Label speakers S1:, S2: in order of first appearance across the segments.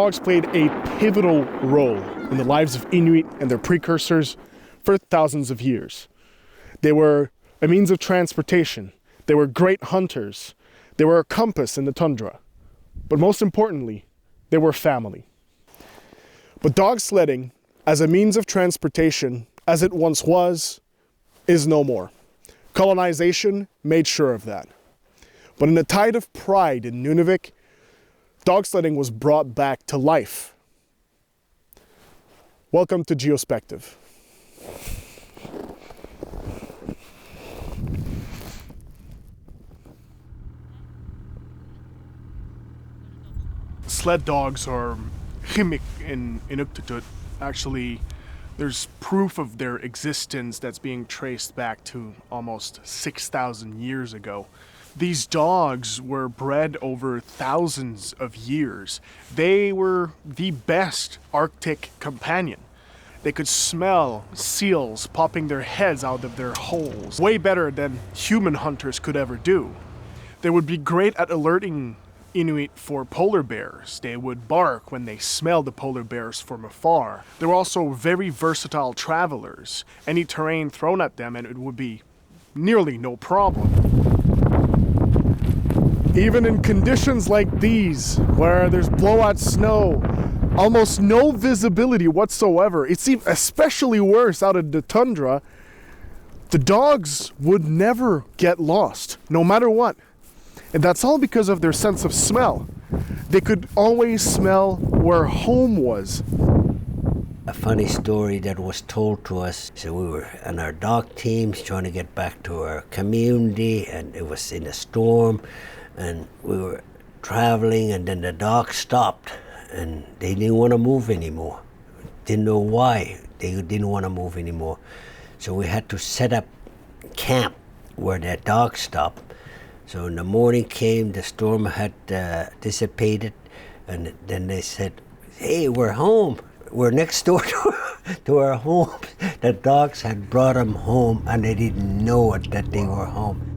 S1: dogs played a pivotal role in the lives of Inuit and their precursors for thousands of years. They were a means of transportation. They were great hunters. They were a compass in the tundra. But most importantly, they were family. But dog sledding, as a means of transportation, as it once was, is no more. Colonization made sure of that. But in a tide of pride in Nunavik, dog sledding was brought back to life. Welcome to Geospective. Sled dogs, or himik in Inuktitut, actually there's proof of their existence that's being traced back to almost 6,000 years ago. These dogs were bred over thousands of years. They were the best Arctic companion. They could smell seals popping their heads out of their holes, way better than human hunters could ever do. They would be great at alerting Inuit for polar bears. They would bark when they smelled the polar bears from afar. They were also very versatile travelers. Any terrain thrown at them and it would be nearly no problem. Even in conditions like these, where there's blowout snow, almost no visibility whatsoever, it's especially worse out of the tundra, the dogs would never get lost, no matter what. And that's all because of their sense of smell. They could always smell where home was.
S2: A funny story that was told to us. So we were on our dog teams trying to get back to our community, and it was in a storm, and we were traveling, and then the dogs stopped, and they didn't want to move anymore. Didn't know why they didn't want to move anymore. So we had to set up camp where the dogs stopped. So in the morning came, the storm had dissipated, and then they said, "Hey, we're home. We're next door to our home." The dogs had brought them home, and they didn't know it, that they were home.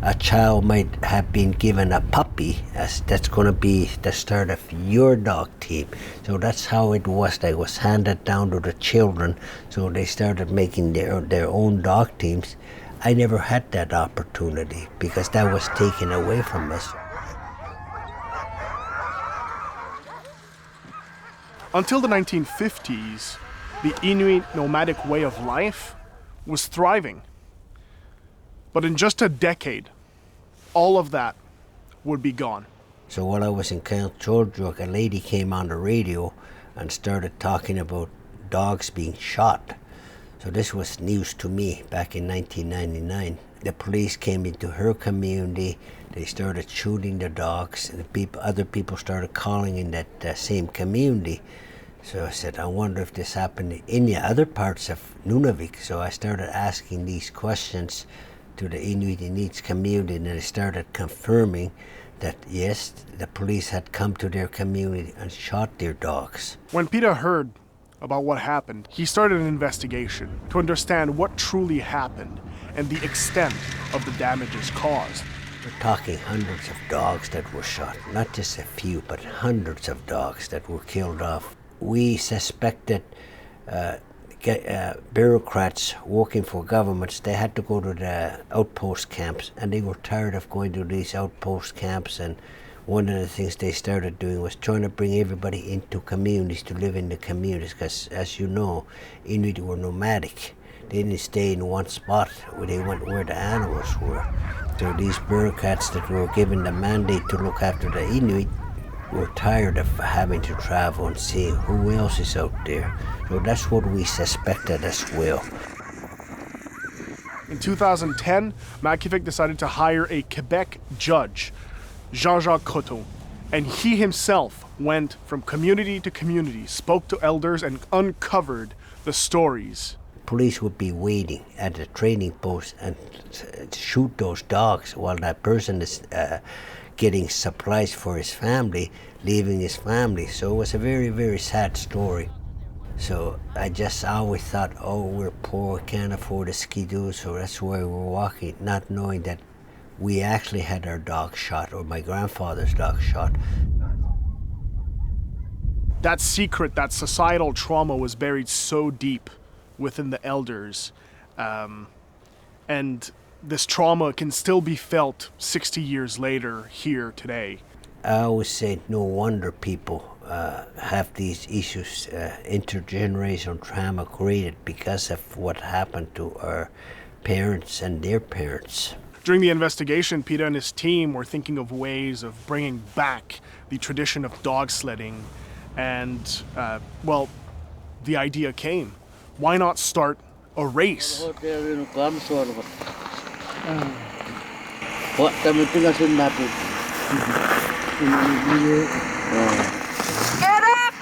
S2: A child might have been given a puppy, as that's going to be the start of your dog team. So that's how it was. They was handed down to the children, so they started making their own dog teams. I never had that opportunity because that was taken away from us.
S1: Until the 1950s, the Inuit nomadic way of life was thriving. But in just a decade, all of that would be gone.
S2: So while I was in Count George, a lady came on the radio and started talking about dogs being shot. So this was news to me back in 1999. The police came into her community. They started shooting the dogs, and other people started calling in that same community. So I said, I wonder if this happened in the other parts of Nunavik. So I started asking these questions to the Inuit community, and they started confirming that yes, the police had come to their community and shot their dogs.
S1: When Peter heard about what happened, he started an investigation to understand what truly happened and the extent of the damages caused.
S2: We're talking hundreds of dogs that were shot, not just a few, but hundreds of dogs that were killed off. We suspected bureaucrats working for governments. They had to go to the outpost camps, and they were tired of going to these outpost camps, and one of the things they started doing was trying to bring everybody into communities to live in the communities, because as you know, Inuit were nomadic. They didn't stay in one spot where they went where the animals were. So these bureaucrats that were given the mandate to look after the Inuit were tired of having to travel and see who else is out there. So that's what we suspected as well.
S1: In 2010, Ivakkak decided to hire a Quebec judge, Jean-Jacques Coteau, and he himself went from community to community, spoke to elders, and uncovered the stories.
S2: Police would be waiting at the training post and shoot those dogs while that person is getting supplies for his family, leaving his family. So it was a very, very sad story. So I just always thought, oh, we're poor, can't afford a ski-doo, so that's why we're walking, not knowing that we actually had our dog shot, or my grandfather's dog shot.
S1: that secret, that societal trauma was buried so deep within the elders. And this trauma can still be felt 60 years later here today.
S2: I always say no wonder people have these issues, intergenerational trauma created because of what happened to our parents and their parents.
S1: During the investigation, Peter and his team were thinking of ways of bringing back the tradition of dog sledding. And, well, the idea came. Why not start a race?
S3: Get off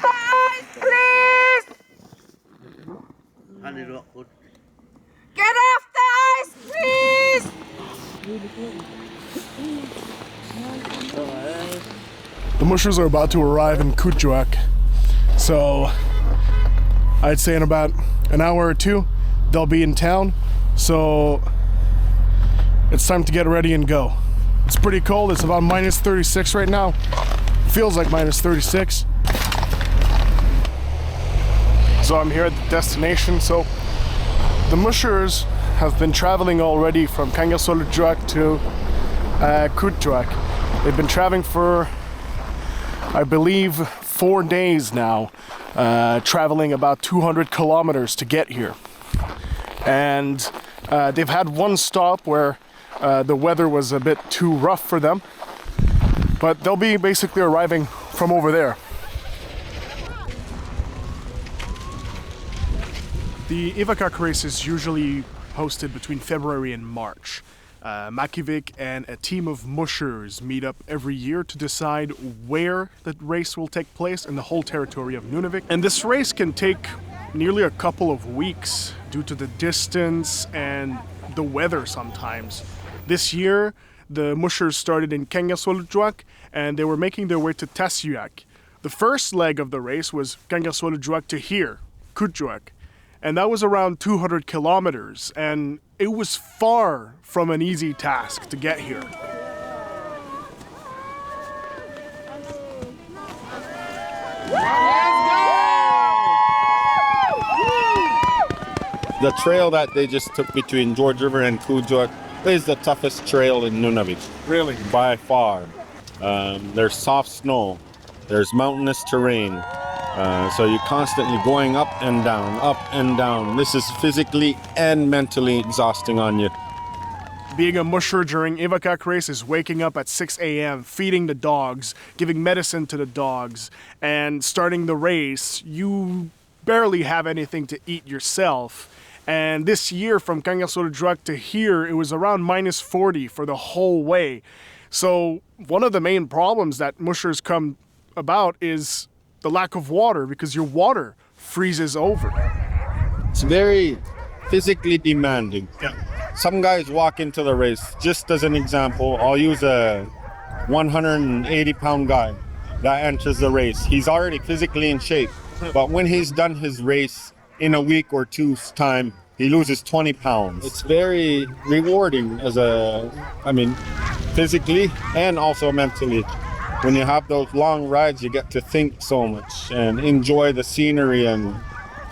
S3: the ice, please! Get off the ice, please!
S1: The mushers are about to arrive in Kuujjuaq, so I'd say in about an hour or two they'll be in town, so it's time to get ready and go. It's pretty cold. It's about minus 36 right now. Feels like minus 36. So I'm here at the destination. So the mushers have been traveling already from Kangerlussuaq to Kuujjuaq. They've been traveling for, I believe, 4 days now, traveling about 200 kilometers to get here. And they've had one stop where the weather was a bit too rough for them, but they'll be basically arriving from over there. The Ivakkak race is usually hosted between February and March. Nunavik and a team of mushers meet up every year to decide where the race will take place in the whole territory of Nunavik. And this race can take nearly a couple of weeks due to the distance and the weather sometimes. This year, the mushers started in Kangerlussuaq and they were making their way to Tascam. The first leg of the race was Kangerlussuaq to here, Kuujjuaq, and that was around 200 kilometers, and it was far from an easy task to get here.
S4: The trail that they just took between George River and Kuujjuaq is the toughest trail in Nunavik.
S1: Really?
S4: By far. There's soft snow. There's mountainous terrain. So you're constantly going up and down, up and down. This is physically and mentally exhausting on you.
S1: Being a musher during Ivakkak race is waking up at 6 a.m., feeding the dogs, giving medicine to the dogs, and starting the race. You barely have anything to eat yourself. And this year from Kangerlussuaq to here, it was around minus 40 for the whole way. So one of the main problems that mushers come about is the lack of water, because your water freezes over.
S4: It's very physically demanding.
S1: Yeah.
S4: Some guys walk into the race. Just as an example, I'll use a 180-pound guy that enters the race. He's already physically in shape, but when he's done his race in a week or two's time, he loses 20 pounds. It's very rewarding physically and also mentally. When you have those long rides, you get to think so much and enjoy the scenery and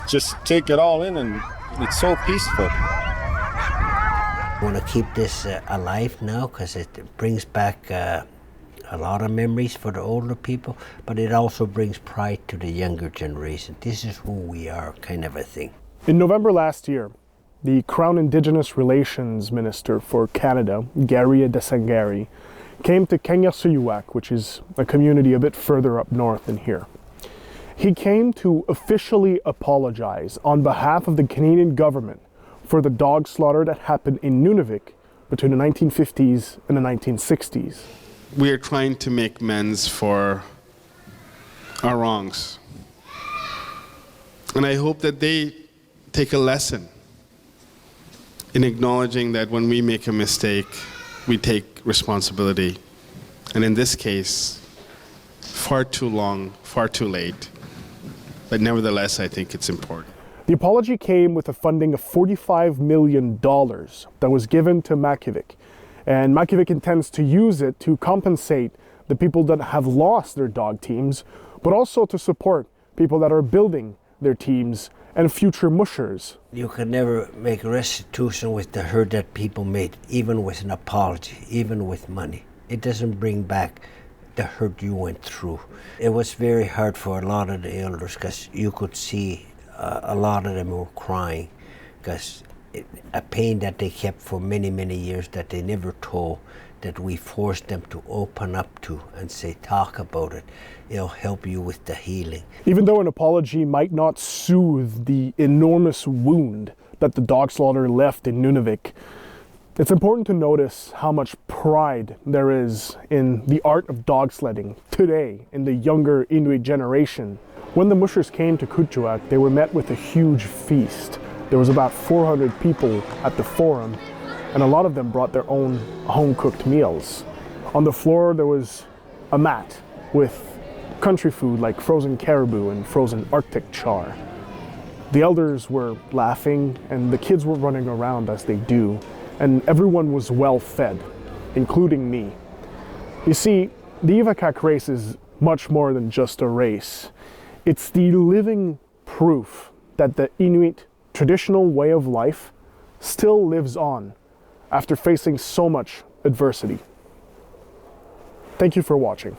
S4: just take it all in, and it's so peaceful.
S2: I want to keep this alive now because it brings back a lot of memories for the older people, but it also brings pride to the younger generation. This is who we are, kind of a thing.
S1: In November last year, the Crown Indigenous Relations Minister for Canada, Gary Desangari, came to Kangerlussuaq, which is a community a bit further up north than here. He came to officially apologize on behalf of the Canadian government for the dog slaughter that happened in Nunavik between the 1950s and the 1960s.
S5: We are trying to make amends for our wrongs. And I hope that they take a lesson in acknowledging that when we make a mistake, we take responsibility. And in this case, far too long, far too late. But nevertheless, I think it's important.
S1: The apology came with a funding of $45 million that was given to Nunavik. And Nunavik intends to use it to compensate the people that have lost their dog teams, but also to support people that are building their teams, and future mushers.
S2: You can never make restitution with the hurt that people made, even with an apology, even with money. It doesn't bring back the hurt you went through. It was very hard for a lot of the elders because you could see a lot of them were crying because a pain that they kept for many, many years that they never told, that we forced them to open up to and say, talk about it. It'll help you with the healing.
S1: Even though an apology might not soothe the enormous wound that the dog slaughter left in Nunavik, it's important to notice how much pride there is in the art of dog sledding today in the younger Inuit generation. When the mushers came to Kuujjuaq, they were met with a huge feast. There was about 400 people at the forum, and a lot of them brought their own home-cooked meals. On the floor there was a mat with country food like frozen caribou and frozen Arctic char. The elders were laughing and the kids were running around as they do, and everyone was well fed, including me. You see, the Ivakkak race is much more than just a race. It's the living proof that the Inuit traditional way of life still lives on after facing so much adversity. Thank you for watching.